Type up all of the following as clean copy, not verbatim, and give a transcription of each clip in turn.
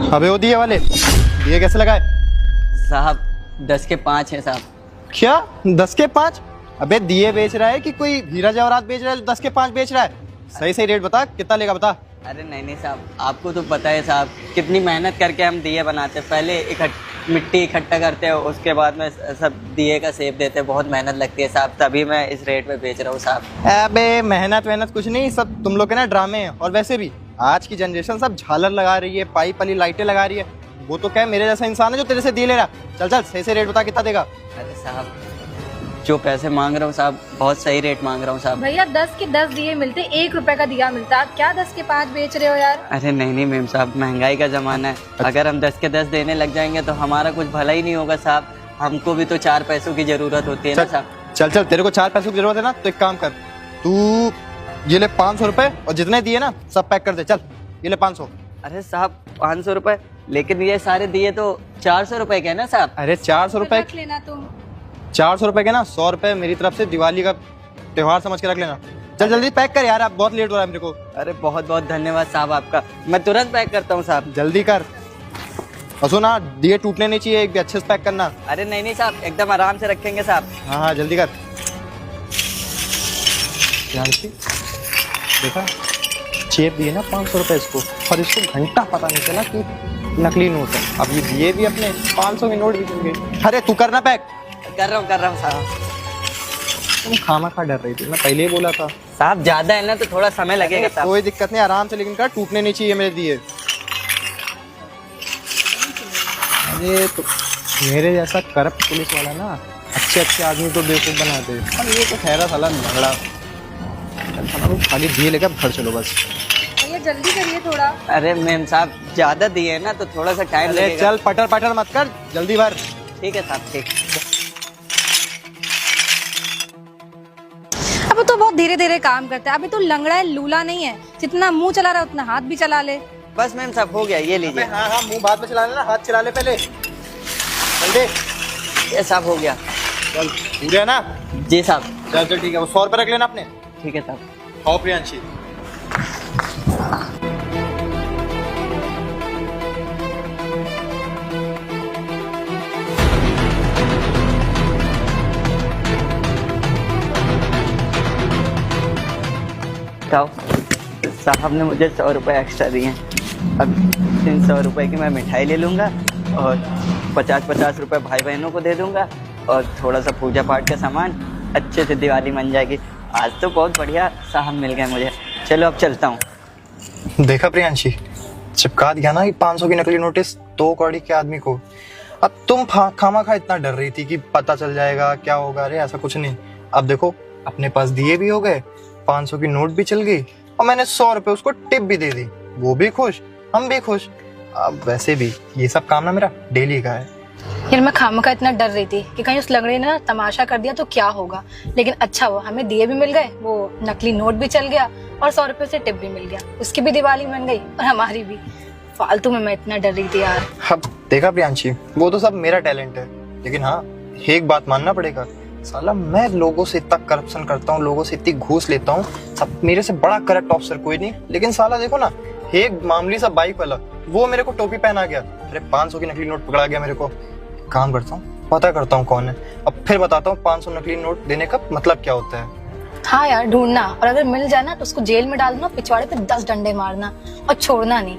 अबे वो दिए वाले दिए कैसे लगाए? साहब 10 के 5 हैं साहब। क्या 10 के 5? अबे दिए बेच रहा है कि कोई हीरा जवाहरात बेच रहा है 10 के 5 बेच रहा है? सही सही रेट बता, कितना लेगा बता। अरे नहीं साहब, आपको तो पता है साहब कितनी मेहनत करके हम दिए बनाते हैं। पहले मिट्टी इकट्ठा करते हैं, उसके बाद में सब दिए का शेप देते हैं। बहुत मेहनत लगती है साहब, तभी मैं इस रेट में बेच रहा हूँ साहब। अबे मेहनत कुछ नहीं, सब तुम लोग के ना ड्रामे हैं। और वैसे भी आज की जनरेशन सब झालर लगा रही है, पाइप वाली लाइटें लगा रही है। वो तो क्या मेरे जैसा इंसान है जो तेरे से दिए ले रहा। चल चल सही से रेट बता, कितना देगा? अरे साहब जो पैसे मांग रहा हूँ साहब, बहुत सही रेट मांग रहा हूँ साहब। भैया 10 के 10 दिए मिलते, 1 रुपए का दिया मिलता। आप क्या 10 के 5 बेच रहे हो यार? अरे नहीं मेम साहब, महंगाई का ज़माना है। अगर हम 10 के 10 देने लग जाएंगे तो हमारा कुछ भला ही नहीं होगा साहब। हमको भी तो 4 पैसों की ज़रूरत होती है ना साहब। चल चल, तेरे को 4 पैसों की जरूरत है ना, तो एक काम कर, तू ये ले 500 रुपए और जितने दिए ना सब पैक कर दे। चल ये ले 500। अरे साहब 500 रुपये, लेकिन ये सारे दिए तो 400 रुपये के है ना साहब। अरे 400 रुपए, रख लेना तुम। 400 रुपए के ना 100 रुपए मेरी तरफ से दिवाली का त्योहार समझ के रख लेना। चल जल्दी पैक कर यार, आप बहुत लेट हो रहा है मेरे को। अरे बहुत बहुत धन्यवाद साहब आपका, मैं तुरंत पैक करता हूँ साहब। जल्दी कर। और सुना, दिए टूटने नहीं चाहिए, एक भी अच्छे से पैक करना। अरे नहीं साहब, एकदम आराम से रखेंगे साहब। हाँ हाँ जल्दी कर। देखा, चेप दिए ना 500 रुपए इसको, और इसको घंटा पता नहीं चला कि नकली नोट है। अब ये दिए भी अपने 500 के नोट भी चल गए। अरे तू करना पैक। कर रहा हूँ साहब। तुम खामा खा डर रही थी, मैं पहले ही बोला था। साहब ज्यादा है ना तो थोड़ा समय लगेगा साहब। कोई दिक्कत नहीं, आराम से, लेकिन कर, टूटने नहीं चाहिए मेरे दिए। अरे तो मेरे जैसा करप्ट पुलिस वाला ना अच्छे आदमी तो बेवकूफ बनाते, और ये तो खैरा साला लंगड़ा। खाली दिए लेकर घर चलो बस। भैया जल्दी करिए थोड़ा। अरे मैम साहब ज्यादा दिए है ना तो थोड़ा सा टाइम अरे लगेगा। चल पटर मत कर, जल्दी भर। ठीक है साहब, ठीक। अब तो बहुत धीरे धीरे काम करता है। अभी तो लंगड़ा है, लूला नहीं है। जितना मुंह चला रहा है उतना हाथ भी चला ले। बस मैम साहब हो गया, ये लीजिए। हाँ हाँ, मुंह बाद में चला लेना, हाथ चला ले पहले। जल्दी। ये साहब हो गया। चल पूरे है ना? जी साहब। चल चल ठीक है, वो 100 रुपए रख लेना अपने। ठीक है साहब। खाओ प्रियांशी। साहब ने मुझे 100 रुपये एक्स्ट्रा दिए हैं। अब इन 100 रुपये की मैं मिठाई ले लूँगा और 50-50 रुपये भाई बहनों को दे दूँगा, और थोड़ा सा पूजा पाठ का सामान। अच्छे से दिवाली बन जाएगी। आज तो बहुत बढ़िया साहब मिल गए मुझे। चलो अब चलता हूँ। देखा प्रियांशी, चिपका दिया ना 500 की नकली नोटिस 2 कौड़ी के आदमी को। अब तुम खामा खा इतना डर रही थी कि पता चल जाएगा क्या होगा। अरे ऐसा कुछ नहीं। अब देखो, अपने पास दिए भी हो गए, 500 की नोट भी चल गई, और मैंने 100 रुपए उसको टिप भी दे दी। वो भी खुश, हम भी खुश। अब वैसे भी ये सब काम ना मेरा डेली का है यार। मैं खामखा इतना डर रही थी कि कहीं उस लंगड़े ने ना तमाशा कर दिया तो क्या होगा। लेकिन अच्छा हुआ, हमें दिए भी मिल गए, वो नकली नोट भी चल गया, और 100 रुपए से टिप भी मिल गया। उसकी भी दिवाली बन गई और हमारी भी। फालतू में मैं इतना डर रही थी यार। अब देखा प्रियांशी, वो तो सब मेरा टैलेंट है, लेकिन हाँ एक बात मानना पड़ेगा, साला मैं लोगों से इतना करप्शन करता हूँ, लोगों से इतनी घूस लेता हूँ, सब मेरे से बड़ा करप्ट ऑफिसर कोई नहीं। लेकिन साला देखो ना, एक मामूली सा बाइक वाला, वो मेरे को टोपी पहना गया। अरे 500 की नकली नोट पकड़ा गया मेरे को। काम करता हूँ, पता करता हूँ कौन है, अब फिर बताता हूँ 500 नकली नोट देने का मतलब क्या होता है। हाँ यार ढूंढना, और अगर मिल जाए ना तो उसको जेल में डाल देना, पिछवाड़े पे 10 डंडे मारना और छोड़ना नहीं।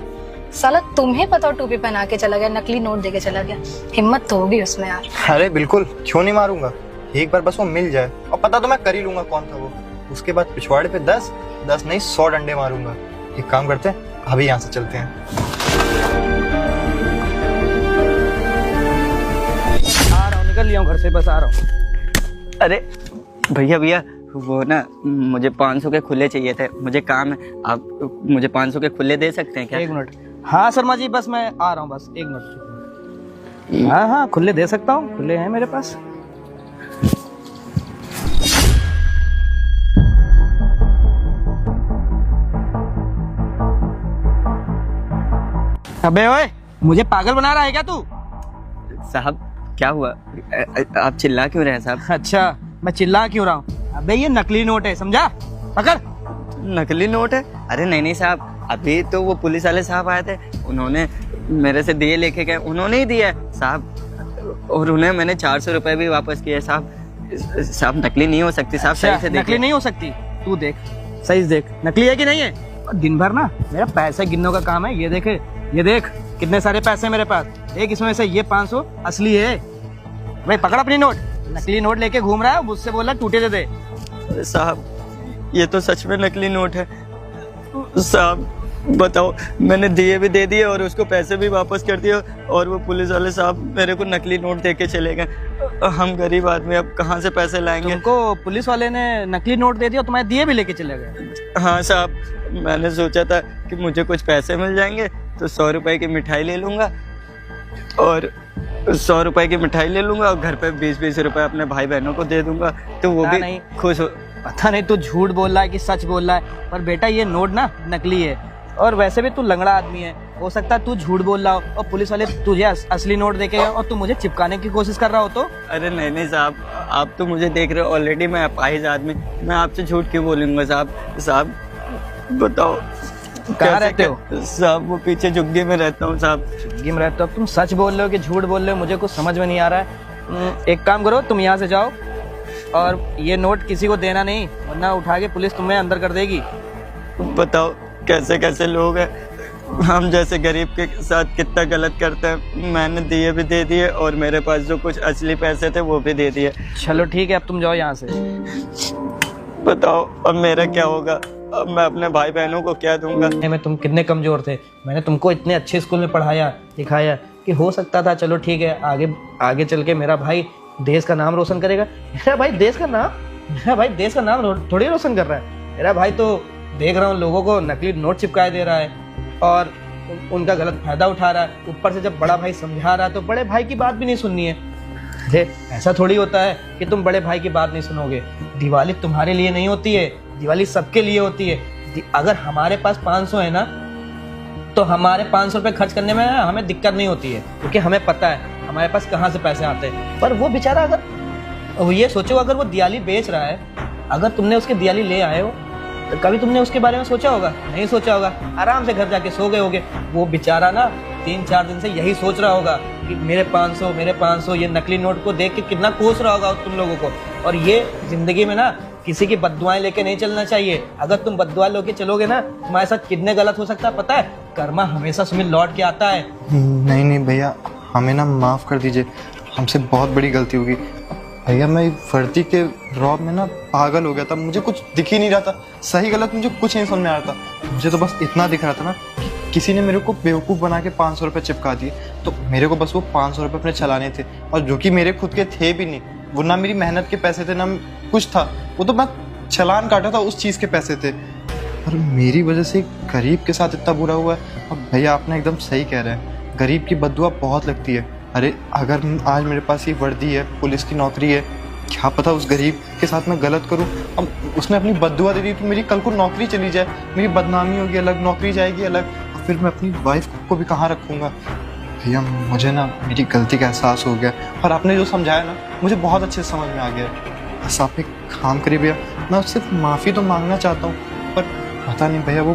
साला तुम्हें पता, टोपी पहना के चला गया, नकली नोट देके चला गया। हिम्मत तो होगी उसमें यार। अरे बिल्कुल, क्यों नहीं मारूंगा। एक बार बस वो मिल जाए, और पता तो मैं कर ही लूंगा कौन था वो। उसके बाद पिछवाड़े पे 10 नहीं 100 डंडे मारूंगा। एक काम करते हैं, अभी यहाँ से चलते हैं। आ रहा हूँ, निकल लिया हूँ घर से, बस आ रहा हूँ। अरे भैया वो ना मुझे 500 के खुले चाहिए थे, मुझे काम है। आप मुझे 500 के खुले दे सकते हैं क्या? 1 मिनट। हाँ शर्मा जी, बस मैं आ रहा हूँ, बस 1 मिनट। हाँ खुले दे सकता हूँ, खुले हैं मेरे पास। अबे ओए, मुझे पागल बना रहा है क्या तू? साहब क्या हुआ, आप चिल्ला क्यों रहे हैं साहब? अच्छा, मैं चिल्ला क्यों रहा हूँ? अबे ये नकली नोट है, समझा? पकड़। नकली नोट है? अरे नहीं साहब, अभी तो वो पुलिस वाले साहब आए थे, उन्होंने मेरे से दिए लेके गए, उन्होंने ही दिया है साहब, और उन्हें मैंने 400 रुपये भी वापस किए साहब। साहब नकली नहीं हो सकती साहब, सही से नकली देखिए। नहीं हो सकती, तू देख सही से देख नकली है कि नहीं है। और दिन भर ना मेरा पैसे गिनने का काम है, ये देखे, ये देख कितने सारे पैसे हैं मेरे पास, एक इसमें से ये 500 असली है। भाई पकड़ अपनी नोट, नकली नोट लेके घूम रहा है, मुझसे बोल रहा है टूटे दे दे। अरे साहब ये तो सच में नकली नोट है साहब, बताओ मैंने दिए भी दे दिए और उसको पैसे भी वापस कर दिए, और वो पुलिस वाले साहब मेरे को नकली नोट दे के चले गए। हम गरीब आदमी अब कहाँ से पैसे लाएंगे? तुमको पुलिस वाले ने नकली नोट दे दिया, तुम्हारे दिए भी लेके चले गए। हाँ साहब, मैंने सोचा था कि मुझे कुछ पैसे मिल जाएंगे तो 100 रुपए की मिठाई ले लूँगा, और 100 रुपए की मिठाई ले लूँगा और घर पे 20-20 रुपए अपने भाई बहनों को दे दूंगा, तो वो भी नहीं। खुश हो। पता नहीं तू झूठ बोल रहा है कि सच बोल रहा है, पर बेटा ये नोट ना नकली है, और वैसे भी तू लंगड़ा आदमी है, हो सकता है तू झूठ बोल रहा हो और पुलिस वाले तुझे असली नोट देके गए और तू मुझे चिपकाने की कोशिश कर रहा हो तो। अरे नहीं नहीं साहब, आप तो मुझे देख रहे हो, ऑलरेडी मैं अपाहिज आदमी, मैं आपसे झूठ क्यों बोलूँगा साहब? साहब बताओ कहाँ रहते हो? साहब वो पीछे झुग्गी में रहता हूँ साहब। झुग्गी में रहते हो? तुम सच बोल रहे हो कि झूठ बोल रहे हो, मुझे कुछ समझ में नहीं आ रहा है। एक काम करो, तुम यहाँ से जाओ और ये नोट किसी को देना नहीं, वरना उठा के पुलिस तुम्हें अंदर कर देगी। बताओ कैसे कैसे लोग हैं, हम जैसे गरीब के साथ कितना गलत करते हैं। मैंने दिए भी दे दिए और मेरे पास जो कुछ असली पैसे थे वो भी दे दिए। चलो ठीक है, अब तुम जाओ यहाँ से। बताओ अब मेरा क्या होगा? अब मैं अपने भाई बहनों को क्या दूंगा? में तुम कितने कमजोर थे, मैंने तुमको इतने अच्छे स्कूल में पढ़ाया लिखाया कि हो सकता था चलो ठीक है आगे आगे चल के मेरा भाई देश का नाम रोशन करेगा। मेरा भाई देश का नाम थोड़ी रोशन कर रहा है। मेरा भाई तो देख रहा हूँ लोगों को नकली नोट चिपकाए दे रहा है और उनका गलत फायदा उठा रहा है। ऊपर से जब बड़ा भाई समझा रहा है तो बड़े भाई की बात भी नहीं सुननी है। अरे ऐसा थोड़ी होता है कि तुम बड़े भाई की बात नहीं सुनोगे। दिवाली तुम्हारे लिए नहीं होती है, दिवाली सबके लिए होती है। अगर हमारे पास 500 है ना तो हमारे 500 रुपये खर्च करने में हमें दिक्कत नहीं होती है, क्योंकि हमें पता है हमारे पास कहाँ से पैसे आते हैं। पर वो बेचारा, अगर ये सोचो अगर वो दिवाली बेच रहा है, अगर तुमने उसके दिवाली ले आए हो तो कभी तुमने उसके बारे में सोचा होगा? नहीं सोचा होगा, आराम से घर जाके सो गए होगे। वो बेचारा ना 3-4 दिन से यही सोच रहा होगा कि मेरे 500 ये नकली नोट को देख के कितना कोस रहा होगा तुम लोगों को। और ये जिंदगी में ना किसी की बद्दुआएं लेके नहीं चलना चाहिए। अगर तुम बद्दुआ लेके चलोगे ना, तुम्हारे साथ कितने गलत हो सकता है पता है? कर्मा हमेशा सुमित लौट के आता है। नहीं भैया, हमें ना माफ़ कर दीजिए, हमसे बहुत बड़ी गलती होगी भैया। मैं वर्दी के रौब में ना पागल हो गया था, मुझे कुछ दिख ही नहीं रहा था, सही गलत मुझे कुछ नहीं समझ में आ रहा था। मुझे तो बस इतना दिख रहा था ना कि किसी ने मेरे को बेवकूफ़ बना के 500 रुपये चिपका दिए, तो मेरे को बस वो 500 रुपये अपने चलाने थे, और जो कि मेरे खुद के थे भी नहीं। वो ना मेरी मेहनत के पैसे थे ना कुछ था, वो तो मैं चलान काटा था उस चीज़ के पैसे थे। और मेरी वजह से गरीब के साथ इतना बुरा हुआ है। और भैया आपने एकदम सही कह रहे हैं, गरीब की बद्दुआ बहुत लगती है। अरे अगर आज मेरे पास ये वर्दी है, पुलिस की नौकरी है, क्या पता उस गरीब के साथ मैं गलत करूं, अब उसने अपनी बद्दुआ दे दी तो मेरी कल को नौकरी चली जाए, मेरी बदनामी होगी अलग, नौकरी जाएगी अलग, और फिर मैं अपनी वाइफ को भी कहाँ रखूँगा। भैया मुझे ना मेरी गलती का एहसास हो गया, और आपने जो समझाया ना मुझे बहुत अच्छे से समझ में आ गया। बस आप एक काम करिए भैया, मैं उससे माफ़ी तो मांगना चाहता हूँ, पर पता नहीं भैया वो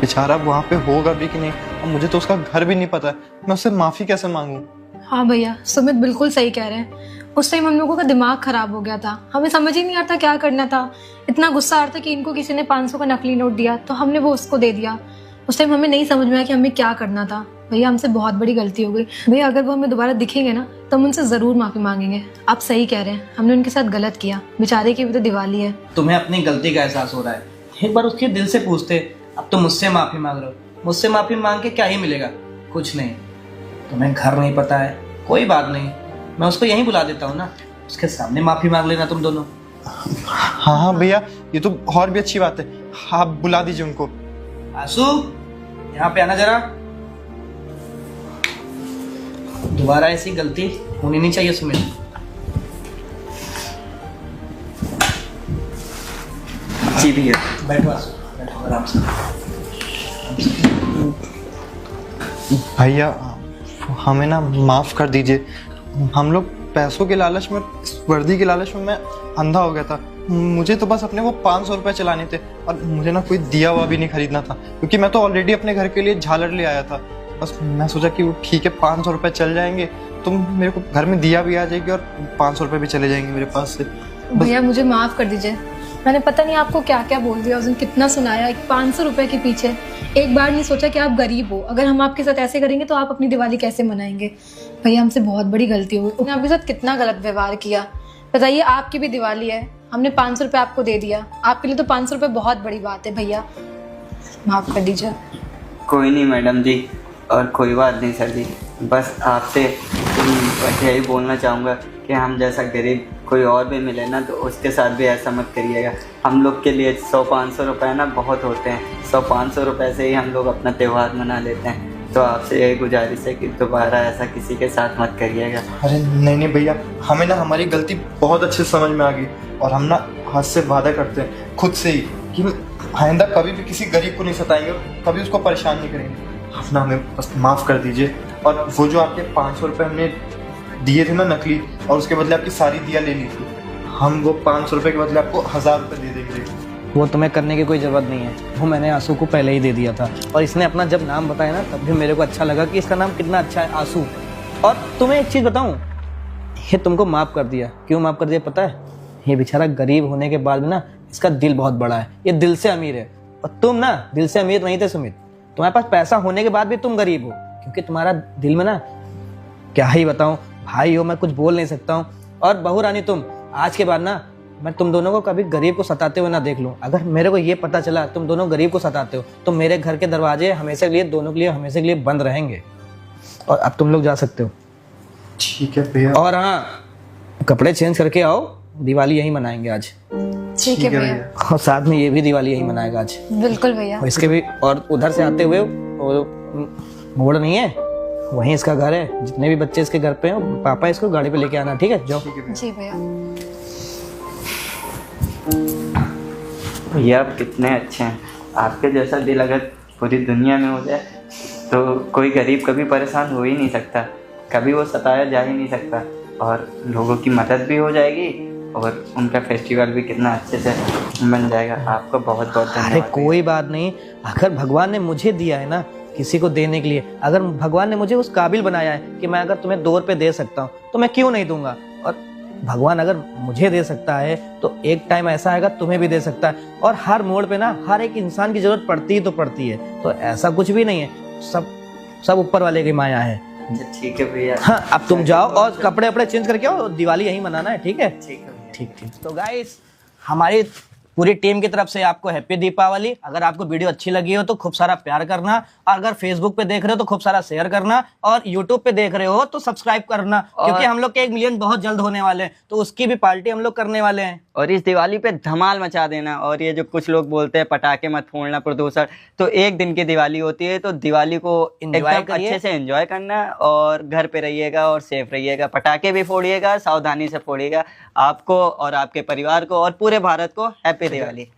बेचारा वहाँ पे होगा भी कि नहीं, और मुझे तो उसका घर भी नहीं पता है, मैं उससे माफ़ी कैसे मांगूँ? हाँ भैया, सुमित बिल्कुल सही कह रहे हैं। उस टाइम हम लोगों का दिमाग खराब हो गया था, हमें समझ ही नहीं आता क्या करना था। इतना गुस्सा आ रहा था कि इनको किसी ने 500 का नकली नोट दिया तो हमने वो उसको दे दिया। उस टाइम हमें नहीं समझ में आया कि हमें क्या करना था। भैया हमसे बहुत बड़ी गलती हो गई भैया, अगर वो हमें दोबारा दिखेंगे ना तो हम उनसे ज़रूर माफ़ी मांगेंगे। आप सही कह रहे हैं, हमने उनके साथ गलत किया, बेचारे की भी तो दिवाली है। तुम्हें अपनी गलती का एहसास हो रहा है, एक बार उसके दिल से पूछते। अब तो मुझसे माफ़ी मांग रहे हो, मुझसे माफ़ी मांग के क्या ही मिलेगा? कुछ नहीं। तुम्हें घर नहीं पता है, कोई बात नहीं, मैं उसको यहीं बुला देता हूँ ना, उसके सामने माफ़ी मांग लेना तुम दोनों। हाँ भैया, ये तो और भी अच्छी बात है, आप बुला दीजिए उनको। आंसू यहाँ पे आना जरा, दोबारा ऐसी गलती होनी नहीं चाहिए सुमित। जी भैया। बैठो आंसू, बैठो आराम से। भैया हमें ना माफ़ कर दीजिए, हम लोग पैसों के लालच में, इस वर्दी के लालच में मैं अंधा हो गया था। मुझे तो बस अपने वो 500 रुपए चलाने थे और मुझे ना कोई दिया हुआ भी नहीं खरीदना था, क्योंकि मैं तो ऑलरेडी अपने घर के लिए झालर ले आया था। बस मैं सोचा कि वो ठीक है, 500 रुपए चल जाएंगे, तो मेरे को घर में दिया भी आ जाएगी और 500 रुपए भी चले जाएंगे मेरे पास से। भैया मुझे माफ कर दीजिए, मैंने पता नहीं आपको क्या क्या बोल दिया उस दिन, कितना सुनाया। 500 रुपए के पीछे एक बार नहीं सोचा कि आप गरीब हो। अगर हम आपके साथ ऐसे करेंगे तो आप अपनी दिवाली कैसे मनाएंगे? भैया हमसे बहुत बड़ी गलती हुई, हमने आपके साथ कितना गलत व्यवहार किया। बताइए, आपकी भी दिवाली है, हमने 500 रुपये आपको दे दिया, आपके लिए तो 500 रुपये बहुत बड़ी बात है। भैया माफ़ कर दीजिए। कोई नहीं मैडम जी, और कोई बात नहीं सर जी। बस आपसे बस यही बोलना चाहूँगा कि हम जैसा गरीब कोई और भी मिले ना तो उसके साथ भी ऐसा मत करिएगा। हम लोग के लिए 100-500 रुपये ना बहुत होते हैं, 100-500 रुपये से ही हम लोग अपना त्यौहार मना लेते हैं। तो आपसे यही गुजारिश है कि दोबारा ऐसा किसी के साथ मत करिएगा। अरे नहीं भैया, हमें ना हमारी गलती बहुत अच्छे से समझ में आ गई और हम ना हाथ से वादा करते हैं खुद से ही कि आइंदा कभी भी किसी गरीब को नहीं सताएंगे और कभी उसको परेशान नहीं करेंगे। आप ना हमें बस माफ़ कर दीजिए। और वो जो आपके 500 रुपये हमने दिए थे ना नकली, और उसके बदले आपकी सारी दिया ले ली थी, हम वो 500 रुपये के बदले आपको 1000 रुपये दे देंगे। वो तुम्हें करने की कोई ज़रूरत नहीं है, वो मैंने आंसू को पहले ही दे दिया था। और इसने अपना जब नाम बताया ना तब भी मेरे को अच्छा लगा कि इसका नाम कितना अच्छा है, आंसू। और तुम्हें एक चीज़ बताऊं, ये तुमको माफ़ कर दिया। क्यों माफ़ कर दिया पता है? ये बेचारा गरीब होने के बाद भी ना इसका दिल बहुत बड़ा है, ये दिल से अमीर है। और तुम ना दिल से अमीर नहीं थे सुमित, तुम्हारे पास पैसा होने के बाद भी तुम गरीब हो, क्योंकि तुम्हारा दिल में ना क्या ही बताऊँ, भाई हो, मैं कुछ बोल नहीं सकता हूँ। और बहू रानी, तुम आज के बाद ना मैं तुम दोनों को कभी गरीब को सताते हुए ना देख लूँ। अगर मेरे को ये पता चला तुम दोनों गरीब को सताते हो तो मेरे घर के दरवाजे हमेशा के लिए, दोनों के लिए हमेशा के लिए बंद रहेंगे। और अब तुम लोग जा सकते हो। ठीक है भैया। और हाँ, कपड़े चेंज करके आओ, दिवाली यहीं मनाएंगे आज। ठीक है भैया। और साथ में ये भी दिवाली यहीं मनाएगा आज। बिल्कुल भैया। और इसके भी, और उधर से आते हुए वो मोड़ नहीं है, वहीं इसका घर है। जितने भी बच्चे इसके घर पे हैं, पापा इसको गाड़ी पे लेके आना, ठीक है? जाओ। जी भैया। भैया आप कितने अच्छे हैं। आपके जैसा दिल अगर पूरी दुनिया में हो जाए तो कोई गरीब कभी परेशान हो ही नहीं सकता, कभी वो सताया जा ही नहीं सकता, और लोगों की मदद भी हो जाएगी और उनका फेस्टिवल भी कितना अच्छे से बन जाएगा। आपको बहुत बहुत धन्यवाद। अरे कोई बात नहीं, अगर भगवान ने मुझे दिया है ना किसी को देने के लिए, अगर भगवान ने मुझे उस काबिल बनाया है कि मैं अगर तुम्हें 2 रुपये दे सकता हूँ तो मैं क्यों नहीं दूंगा। और भगवान अगर मुझे दे सकता है तो एक टाइम ऐसा आएगा तुम्हें भी दे सकता है। और हर मोड़ पे ना हर एक इंसान की जरूरत पड़ती ही तो पड़ती है, तो ऐसा कुछ भी नहीं है, सब ऊपर वाले की माया है। ठीक है भैया। हाँ, अब तुम जाओ और कपड़े वपड़े चेंज करके आओ, दिवाली यहीं मनाना है, ठीक है? ठीक है। ठीक। तो गाइस, हमारी पूरी टीम की तरफ से आपको हैप्पी दीपावली। अगर आपको वीडियो अच्छी लगी हो तो खूब सारा प्यार करना, और अगर फेसबुक पे देख रहे हो तो खूब सारा शेयर करना, और यूट्यूब पे देख रहे हो तो सब्सक्राइब करना, क्योंकि हम लोग के 1 मिलियन बहुत जल्द होने वाले हैं, तो उसकी भी पार्टी हम लोग करने वाले हैं। और इस दिवाली पे धमाल मचा देना। और ये जो कुछ लोग बोलते हैं पटाखे मत फोड़ना, प्रदूषण, तो एक दिन की दिवाली होती है, तो दिवाली को एकदम अच्छे से एंजॉय करना, और घर पे रहिएगा और सेफ रहिएगा। पटाखे भी फोड़िएगा, सावधानी से फोड़िएगा। आपको और आपके परिवार को और पूरे भारत को हैप्पी दिवाली।